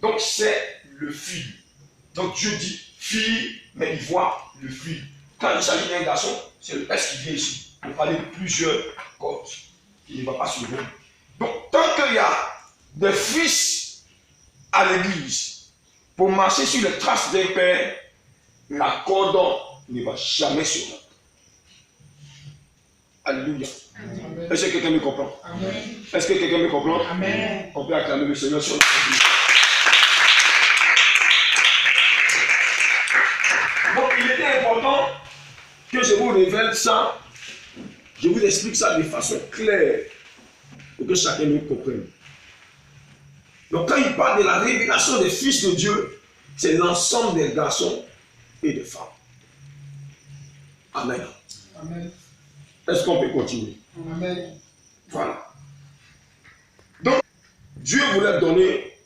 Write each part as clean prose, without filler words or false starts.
Donc c'est le fil. Donc Dieu dit fille, mais il voit le fil. Quand il s'agit d'un garçon, c'est le S qui vient ici. On parler de plusieurs cordes. Il ne va pas se voir. Donc tant qu'il y a des fils à l'église, pour marcher sur les traces d'un père, la corde ne va jamais se rompre. Alléluia. Est-ce que quelqu'un me comprend? Est-ce que quelqu'un me comprend? Amen. On peut acclamer le Seigneur sur la vie. Donc il était important que je vous révèle ça, je vous explique ça de façon claire pour que chacun nous comprenne. Donc quand il parle de la révélation des fils de Dieu, c'est l'ensemble des garçons et des femmes. Amen. Amen. Est-ce qu'on peut continuer? Amen. Voilà. Donc, Dieu voulait donner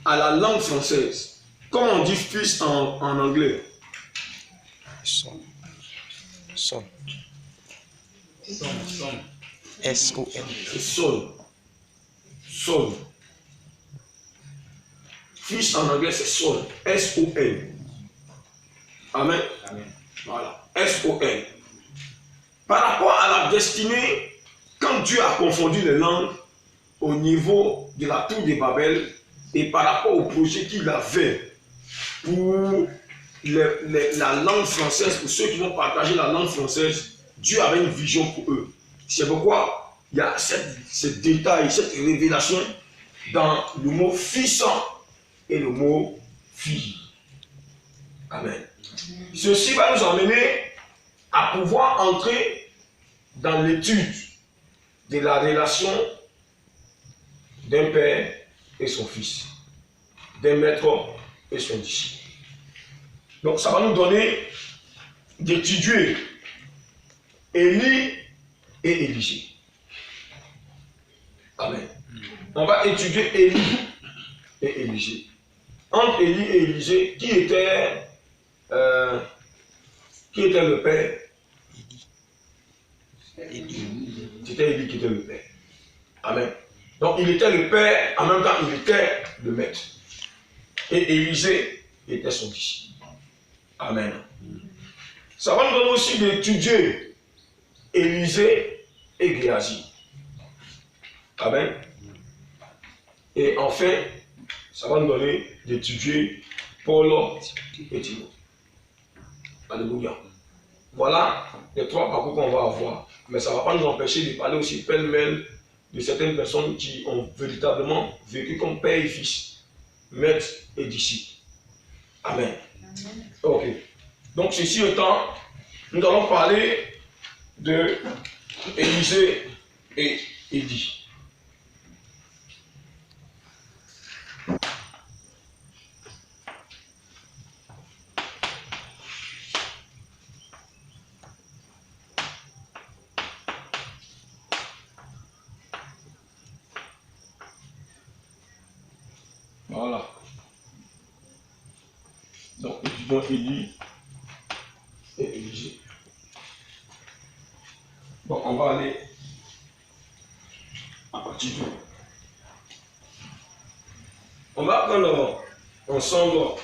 à la langue française, comment on dit fils en anglais? Son. Son. S-O-N. C'est son. Son. Fils en anglais, c'est son. S-O-N. Amen. Amen. Voilà. S-O-N. Par rapport à la destinée, quand Dieu a confondu les langues au niveau de la tour de Babel et par rapport au projet qu'il avait pour la langue française, pour ceux qui vont partager la langue française, Dieu avait une vision pour eux. C'est pourquoi il y a ce détail, cette révélation dans le mot fils et le mot fille. Amen. Ceci va nous emmener à pouvoir entrer dans l'étude de la relation d'un père et son fils, d'un maître et son disciple. Donc ça va nous donner d'étudier Élie et Élisée. Amen. On va étudier Élie et Élisée. Entre Élie et Élisée, qui était le père? C'était Élie qui était le père. Amen. Donc il était le père, en même temps il était le maître. Et Élisée était son disciple. Amen. Ça va nous donner aussi d'étudier Élisée et Géasi. Amen. Et enfin, ça va nous donner d'étudier Paul et Timothée. Alléluia. Voilà les trois parcours qu'on va avoir. Mais ça ne va pas nous empêcher de parler aussi pêle-mêle de certaines personnes qui ont véritablement vécu comme père et fils, maître et disciple. Amen. Ok. Donc, ceci étant, nous allons parler de Élisée et Élie. Voilà. Donc, étudions Élie et Élisée. Donc, on va aller à partir de... On va prendre ensemble